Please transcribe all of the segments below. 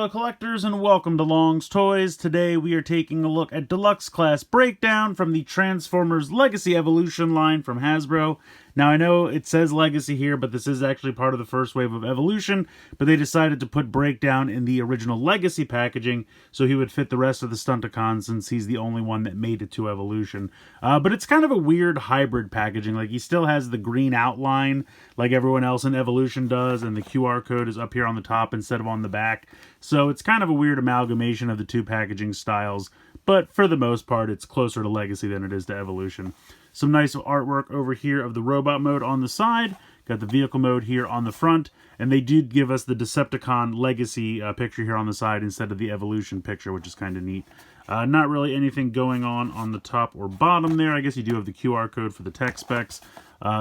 fellow collectors, and welcome to Long's Toys. Today we are taking a look at Deluxe Class Breakdown from the Transformers Legacy Evolution line from Hasbro. Now I know it says Legacy here, but this is actually part of the first wave of Evolution, but they decided to put Breakdown in the original Legacy packaging so he would fit the rest of the Stunticons since he's the only one that made it to Evolution. But it's kind of a weird hybrid packaging. Like, he still has the green outline like everyone else in Evolution does, and the QR code is up here on the top instead of on the back. So it's kind of a weird amalgamation of the two packaging styles, but for the most part it's closer to Legacy than it is to Evolution. Some nice artwork over here of the robot mode on the side. Got the vehicle mode here on the front. And they did give us the Decepticon Legacy picture here on the side instead of the Evolution picture, which is kind of neat. Not really anything going on the top or bottom there. I guess you do have the QR code for the tech specs.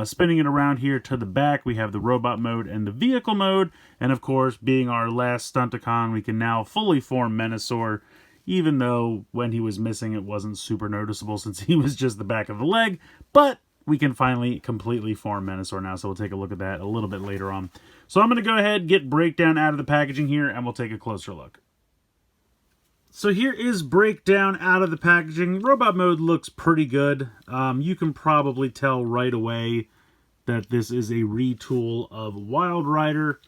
Spinning it around here to the back, we have the robot mode and the vehicle mode. And of course, being our last Stunticon, we can now fully form Menasor, even though when he was missing it wasn't super noticeable since he was just the back of the leg. But we can finally completely form Menasor now, so we'll take a look at that a little bit later on. So I'm going to go ahead, get Breakdown out of the packaging here, and we'll take a closer look. So here is Breakdown out of the packaging. Robot mode looks pretty good. You can probably tell right away that this is a retool of Wild Rider.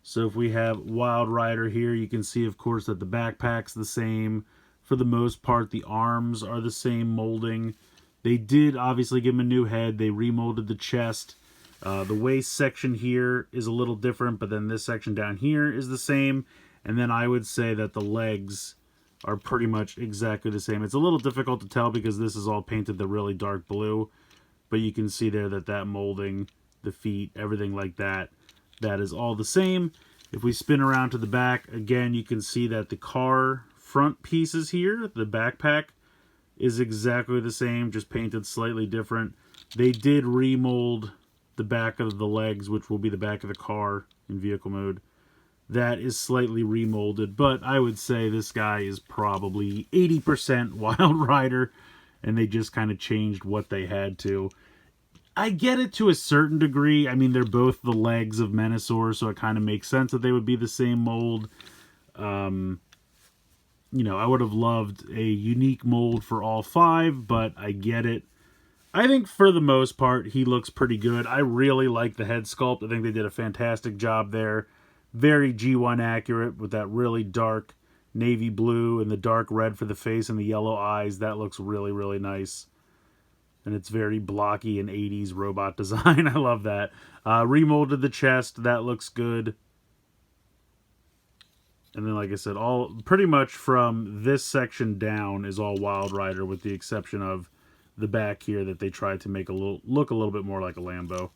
So if we have Wild Rider here, you can see, of course, that the backpack's the same. For the most part, the arms are the same molding. They did obviously give him a new head. They remolded the chest. The waist section here is a little different, but then this section down here is the same. And then I would say that the legs are pretty much exactly the same. It's a little difficult to tell because this is all painted the really dark blue, but you can see there that that molding, the feet, everything like that, that is all the same. If we spin around to the back, again, you can see that the car front pieces here, the backpack, is exactly the same, just painted slightly different. They did remold the back of the legs, which will be the back of the car in vehicle mode. That is slightly remolded, but I would say this guy is probably 80% Wild Rider, and they just kind of changed what they had to. I get it to a certain degree. I mean, they're both the legs of Menasor, so it kind of makes sense that they would be the same mold. You know, I would have loved a unique mold for all five, but I get it. I think for the most part, he looks pretty good. I really like the head sculpt. I think they did a fantastic job there. Very G1 accurate with that really dark navy blue and the dark red for the face and the yellow eyes. That looks really, really nice. And it's very blocky and 80s robot design. I love that. Remolded the chest. That looks good. And then, like I said, all pretty much from this section down is all Wild Rider, with the exception of the back here that they tried to make look a little bit more like a Lambo.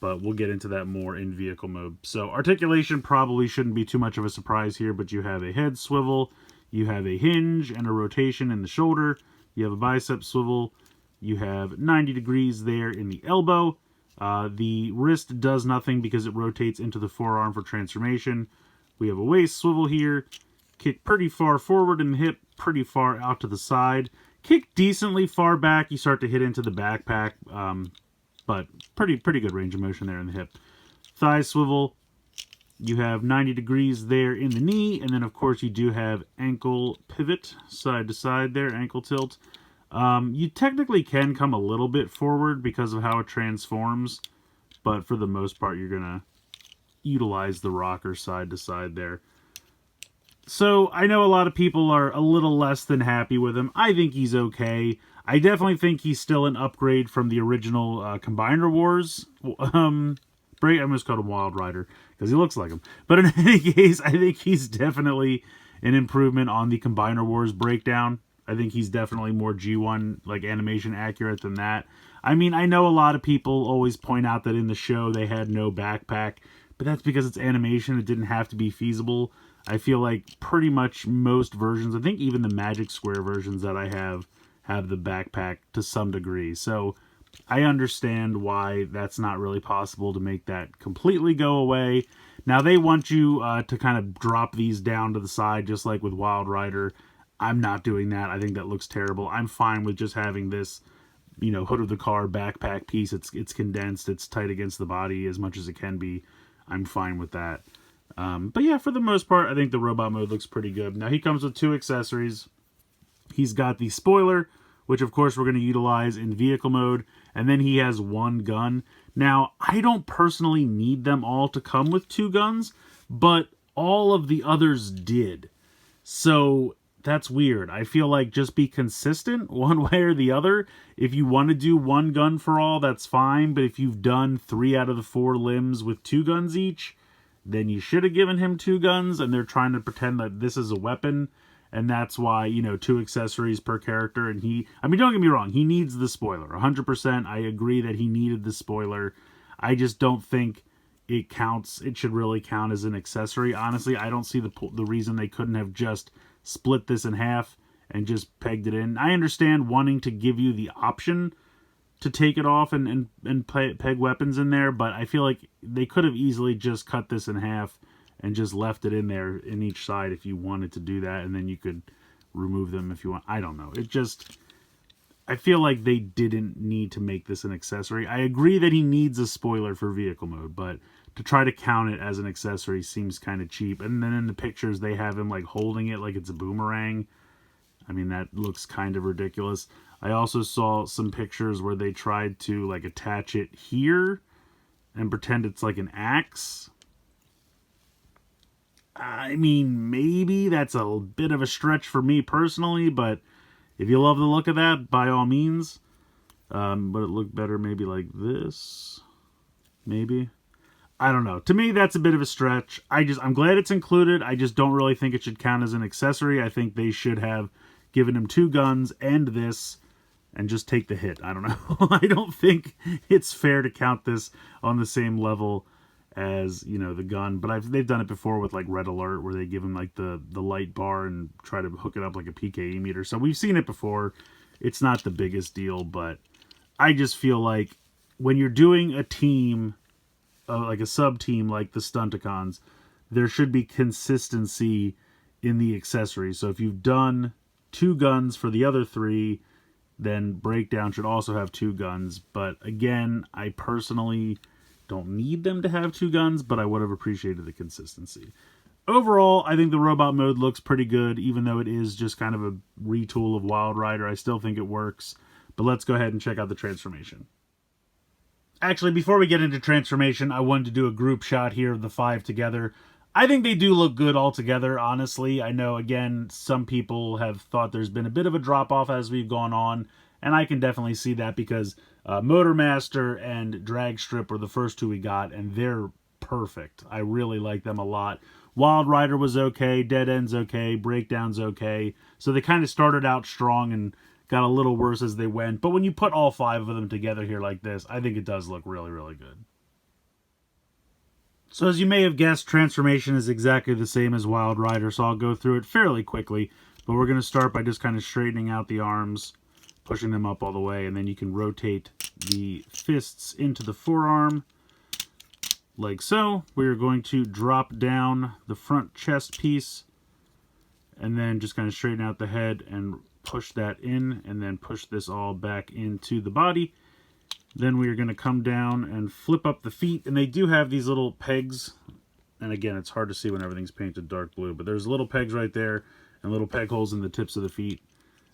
But we'll get into that more in vehicle mode. So articulation probably shouldn't be too much of a surprise here, but you have a head swivel, you have a hinge and a rotation in the shoulder, you have a bicep swivel, you have 90 degrees there in the elbow. The wrist does nothing because it rotates into the forearm for transformation. We have a waist swivel here, kick pretty far forward in the hip, pretty far out to the side. Kick decently far back, you start to hit into the backpack, but pretty good range of motion there in the hip. Thigh swivel, you have 90 degrees there in the knee, and then of course you do have ankle pivot, side to side there, ankle tilt. You technically can come a little bit forward because of how it transforms, but for the most part you're going to utilize the rocker side to side there. So I know a lot of people are a little less than happy with him. I think he's okay. I definitely think he's still an upgrade from the original Combiner Wars. I almost called him Wild Rider because he looks like him. But in any case, I think he's definitely an improvement on the Combiner Wars Breakdown. I think he's definitely more G1 like animation accurate than that. I mean, I know a lot of people always point out that in the show they had no backpack, but that's because it's animation. It didn't have to be feasible. I feel like pretty much most versions, I think even the Magic Square versions that I have the backpack to some degree. So I understand why that's not really possible to make that completely go away. Now they want you to kind of drop these down to the side just like with Wild Rider. I'm not doing that. I think that looks terrible. I'm fine with just having this, you know, hood of the car backpack piece. It's condensed. It's tight against the body as much as it can be. I'm fine with that. But yeah, for the most part, I think the robot mode looks pretty good. Now, he comes with 2 accessories. He's got the spoiler, which of course we're going to utilize in vehicle mode, and then he has 1 gun. Now, I don't personally need them all to come with 2 guns, but all of the others did. So that's weird. I feel like just be consistent one way or the other. If you want to do 1 gun for all, that's fine. But if you've done 3 out of the 4 limbs with 2 guns each, then you should have given him 2 guns, and they're trying to pretend that this is a weapon. And that's why, you know, 2 accessories per character. And I mean, don't get me wrong, he needs the spoiler. 100%, I agree that he needed the spoiler. I just don't think it counts. It should really count as an accessory. Honestly, I don't see the reason they couldn't have just split this in half and just pegged it in. I understand wanting to give you the option to take it off and peg weapons in there, but I feel like they could have easily just cut this in half and just left it in there in each side if you wanted to do that, and then you could remove them if you want. I don't know. I feel like they didn't need to make this an accessory. I agree that he needs a spoiler for vehicle mode, but to try to count it as an accessory seems kind of cheap. And then in the pictures, they have him like holding it like it's a boomerang. I mean, that looks kind of ridiculous. I also saw some pictures where they tried to like attach it here and pretend it's like an axe. I mean, maybe that's a bit of a stretch for me personally, but if you love the look of that, by all means. But it looked better maybe like this. Maybe. I don't know. To me, that's a bit of a stretch. I'm glad it's included. I just don't really think it should count as an accessory. I think they should have given him 2 guns and this and just take the hit. I don't know. I don't think it's fair to count this on the same level as, you know, the gun. But they've done it before with like Red Alert, where they give him like the light bar and try to hook it up like a PKE meter. So we've seen it before. It's not the biggest deal, but I just feel like when you're doing a team, like a sub-team like the Stunticons, there should be consistency in the accessories. So if you've done 2 guns for the other 3, then Breakdown should also have 2 guns. But again, I personally don't need them to have 2 guns, but I would have appreciated the consistency. Overall, I think the robot mode looks pretty good, even though it is just kind of a retool of Wild Rider. I still think it works. But let's go ahead and check out the transformation. Actually, before we get into transformation, I wanted to do a group shot here of the 5 together. I think they do look good all together, honestly. I know, again, some people have thought there's been a bit of a drop-off as we've gone on, and I can definitely see that because Motormaster and Dragstrip were the first 2 we got, and they're perfect. I really like them a lot. Wild Rider was okay, Dead End's okay, Breakdown's okay. So they kind of started out strong and got a little worse as they went. But when you put all 5 of them together here like this, I think it does look really, really good. So as you may have guessed, transformation is exactly the same as Wild Rider, so I'll go through it fairly quickly. But we're going to start by just kind of straightening out the arms, pushing them up all the way, and then you can rotate the fists into the forearm, like so. We're going to drop down the front chest piece, and then just kind of straighten out the head and push that in, and then push this all back into the body. Then we are going to come down and flip up the feet, and they do have these little pegs, and again, it's hard to see when everything's painted dark blue, but there's little pegs right there and little peg holes in the tips of the feet,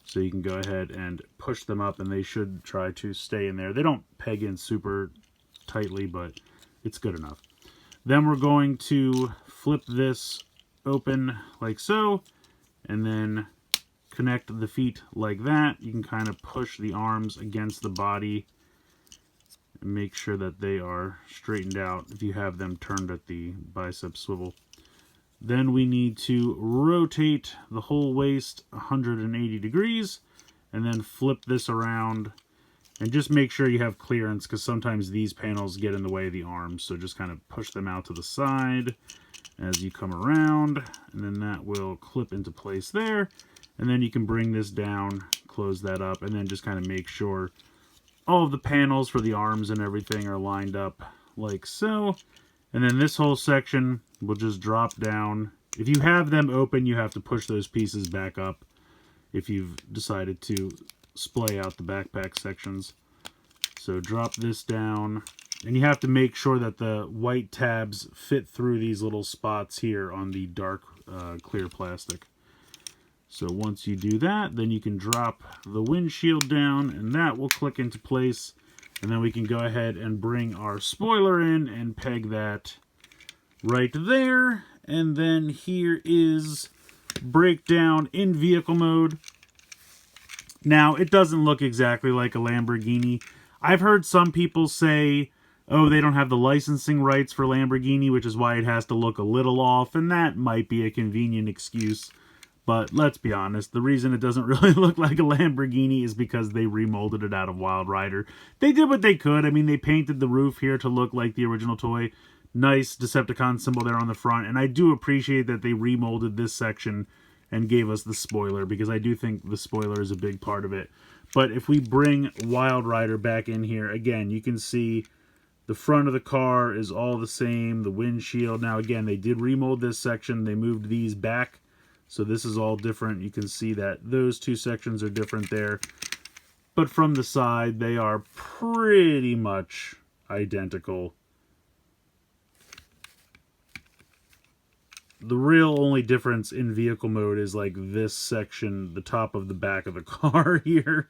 so you can go ahead and push them up, and they should try to stay in there. They don't peg in super tightly, but it's good enough. Then we're going to flip this open like so, and then connect the feet like that. You can kind of push the arms against the body and make sure that they are straightened out if you have them turned at the bicep swivel. Then we need to rotate the whole waist 180 degrees and then flip this around, and just make sure you have clearance because sometimes these panels get in the way of the arms, so just kind of push them out to the side as you come around, and then that will clip into place there. And then you can bring this down, close that up, and then just kind of make sure all of the panels for the arms and everything are lined up like so. And then this whole section will just drop down. If you have them open, you have to push those pieces back up if you've decided to splay out the backpack sections. So drop this down, And you have to make sure that the white tabs fit through these little spots here on the dark clear plastic. So once you do that, then you can drop the windshield down and that will click into place. And then we can go ahead and bring our spoiler in and peg that right there. And then here is breakdown in vehicle mode. Now, it doesn't look exactly like a Lamborghini. I've heard some people say, oh, they don't have the licensing rights for Lamborghini, which is why it has to look a little off, and that might be a convenient excuse. But let's be honest, the reason it doesn't really look like a Lamborghini is because they remolded it out of Wild Rider. They did what they could. I mean, they painted the roof here to look like the original toy. Nice Decepticon symbol there on the front, and I do appreciate that they remolded this section and gave us the spoiler, because I do think the spoiler is a big part of it. But if we bring Wild Rider back in here, again, you can see the front of the car is all the same, the windshield. Now, again, they did remold this section. They moved these back, so this is all different. You can see that those two sections are different there. But from the side, they are pretty much identical. The real only difference in vehicle mode is like this section, the top of the back of the car here.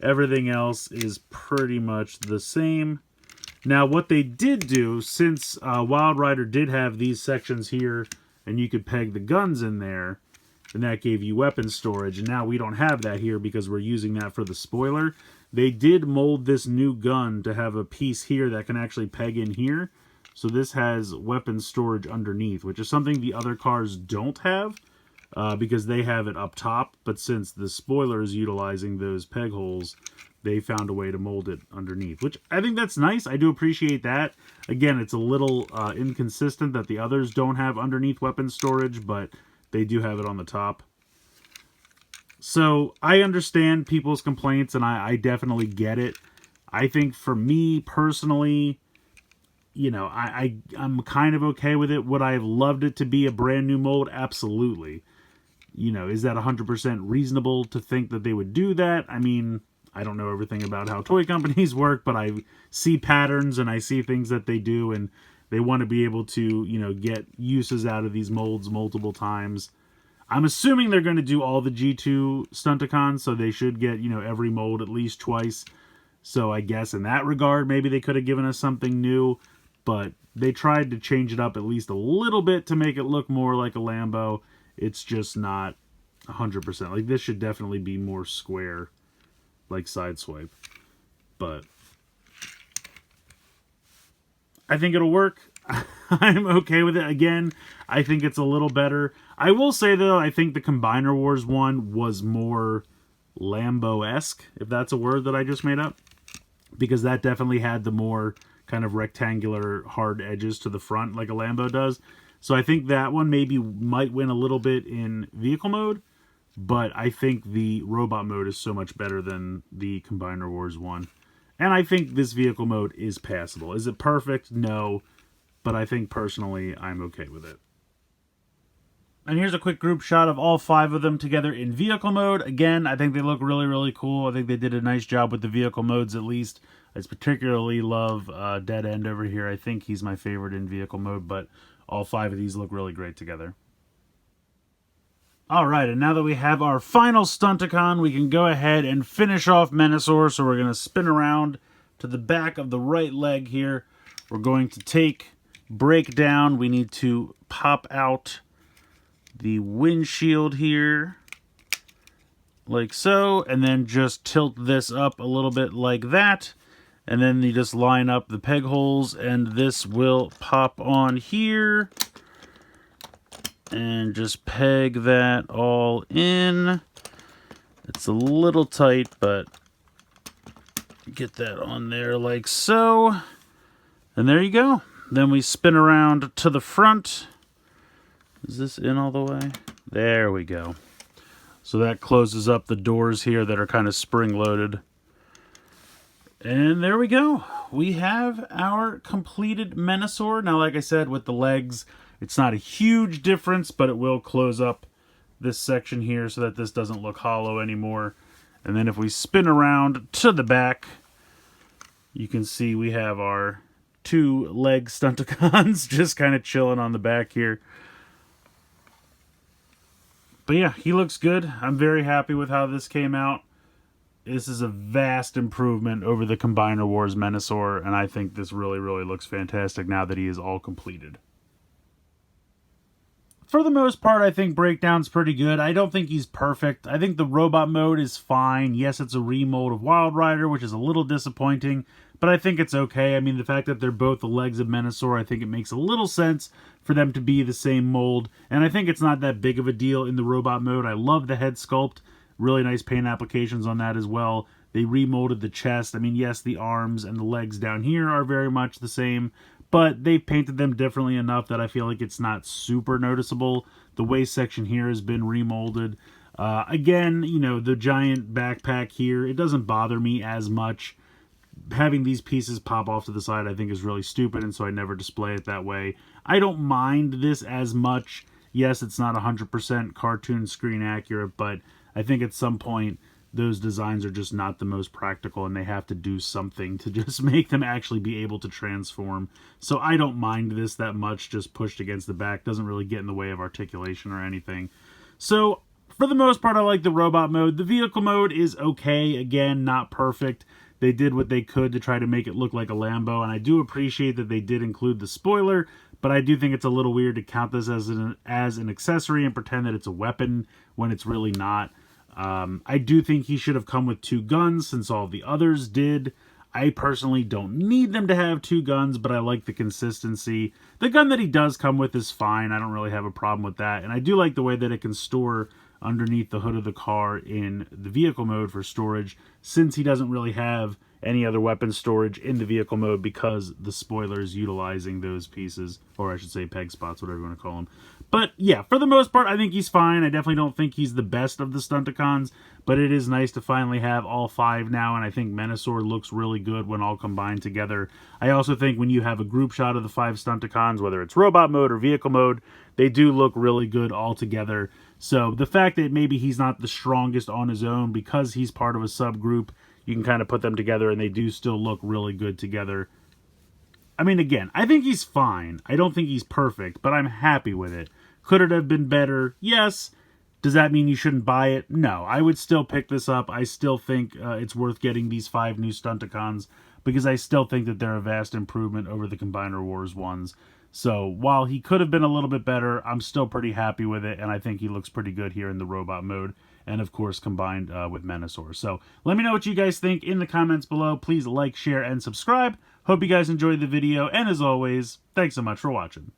Everything else is pretty much the same. Now, what they did do, since Wild Rider did have these sections here, and you could peg the guns in there, and that gave you weapon storage, and now we don't have that here because we're using that for the spoiler. They did mold this new gun to have a piece here that can actually peg in here. So this has weapon storage underneath, which is something the other cars don't have, because they have it up top. But since the spoiler is utilizing those peg holes, they found a way to mold it underneath, which I think that's nice. I do appreciate that. Again, it's a little inconsistent that the others don't have underneath weapon storage, but they do have it on the top. So I understand people's complaints, and I definitely get it. I think for me personally, you know, I'm kind of okay with it. Would I have loved it to be a brand new mold? Absolutely. You know, is that 100% reasonable to think that they would do that? I mean, I don't know everything about how toy companies work, but I see patterns and I see things that they do, and they want to be able to, you know, get uses out of these molds multiple times. I'm assuming they're going to do all the G2 Stunticons, so they should get, you know, every mold at least twice. So I guess in that regard, maybe they could have given us something new. But they tried to change it up at least a little bit to make it look more like a Lambo. It's just not 100%. Like, this should definitely be more square, like Sideswipe. But I think it'll work. I'm okay with it. Again, I think it's a little better. I will say, though, I think the Combiner Wars one was more Lambo-esque, if that's a word that I just made up. Because that definitely had the more kind of rectangular hard edges to the front like a Lambo does. So I think that one maybe might win a little bit in vehicle mode, but I think the robot mode is so much better than the Combiner Wars one. And I think this vehicle mode is passable. Is it perfect? No, but I think personally I'm okay with it. And here's a quick group shot of all 5 of them together in vehicle mode. Again, I think they look really, really cool. I think they did a nice job with the vehicle modes at least. I particularly love Dead End over here. I think he's my favorite in vehicle mode, but all 5 of these look really great together. Alright, and now that we have our final Stunticon, we can go ahead and finish off Menasor. So we're going to spin around to the back of the right leg here. We're going to take Breakdown. We need to pop out the windshield here, like so, and then just tilt this up a little bit like that. And then you just line up the peg holes, and this will pop on here. And just peg that all in. It's a little tight, but get that on there like so. And there you go. Then we spin around to the front. Is this in all the way? There we go. So that closes up the doors here that are kind of spring-loaded. And there we go. We have our completed Menasor. Now, like I said, with the legs, it's not a huge difference, but it will close up this section here so that this doesn't look hollow anymore. And then if we spin around to the back, You can see we have our 2 leg Stunticons just kind of chilling on the back here. But yeah, he looks good. I'm very happy with how this came out. This is a vast improvement over the Combiner Wars Menasor, and I think this really, really looks fantastic now that he is all completed. For the most part, I think Breakdown's pretty good. I don't think he's perfect. I think the robot mode is fine. Yes, it's a remold of Wild Rider, which is a little disappointing, but I think it's okay. I mean, the fact that they're both the legs of Menasor, I think it makes a little sense for them to be the same mold, and I think it's not that big of a deal in the robot mode. I love the head sculpt. Really nice paint applications on that as well. They remolded the chest. I mean, yes, the arms and the legs down here are very much the same, but they've painted them differently enough that I feel like it's not super noticeable. The waist section here has been remolded. Again, you know, the giant backpack here, it doesn't bother me as much. Having these pieces pop off to the side I think is really stupid, and so I never display it that way. I don't mind this as much. Yes, it's not 100% cartoon screen accurate, but I think at some point those designs are just not the most practical, and they have to do something to just make them actually be able to transform. So I don't mind this that much, just pushed against the back. Doesn't really get in the way of articulation or anything. So for the most part, I like the robot mode. The vehicle mode is okay. Again, not perfect. They did what they could to try to make it look like a Lambo, and I do appreciate that they did include the spoiler, but I do think it's a little weird to count this as an accessory and pretend that it's a weapon when it's really not. I do think he should have come with 2 guns since all the others did. I personally don't need them to have 2 guns, but I like the consistency. The gun that he does come with is fine. I don't really have a problem with that. And I do like the way that it can store underneath the hood of the car in the vehicle mode for storage, since he doesn't really have any other weapon storage in the vehicle mode because the spoiler is utilizing those pieces, or I should say peg spots, whatever you want to call them. But yeah, for the most part, I think he's fine. I definitely don't think he's the best of the Stunticons, but it is nice to finally have all 5 now, and I think Menasor looks really good when all combined together. I also think when you have a group shot of the 5 Stunticons, whether it's robot mode or vehicle mode, they do look really good all together. So the fact that maybe he's not the strongest on his own because he's part of a subgroup, you can kind of put them together and they do still look really good together. I mean, again, I think he's fine. I don't think he's perfect, but I'm happy with it. Could it have been better? Yes. Does that mean you shouldn't buy it? No. I would still pick this up. I still think it's worth getting these 5 new Stunticons because I still think that they're a vast improvement over the Combiner Wars ones. So while he could have been a little bit better, I'm still pretty happy with it, and I think he looks pretty good here in the robot mode, and of course combined with Menasor. So let me know what you guys think in the comments below. Please like, share, and subscribe. Hope you guys enjoyed the video, and as always, thanks so much for watching.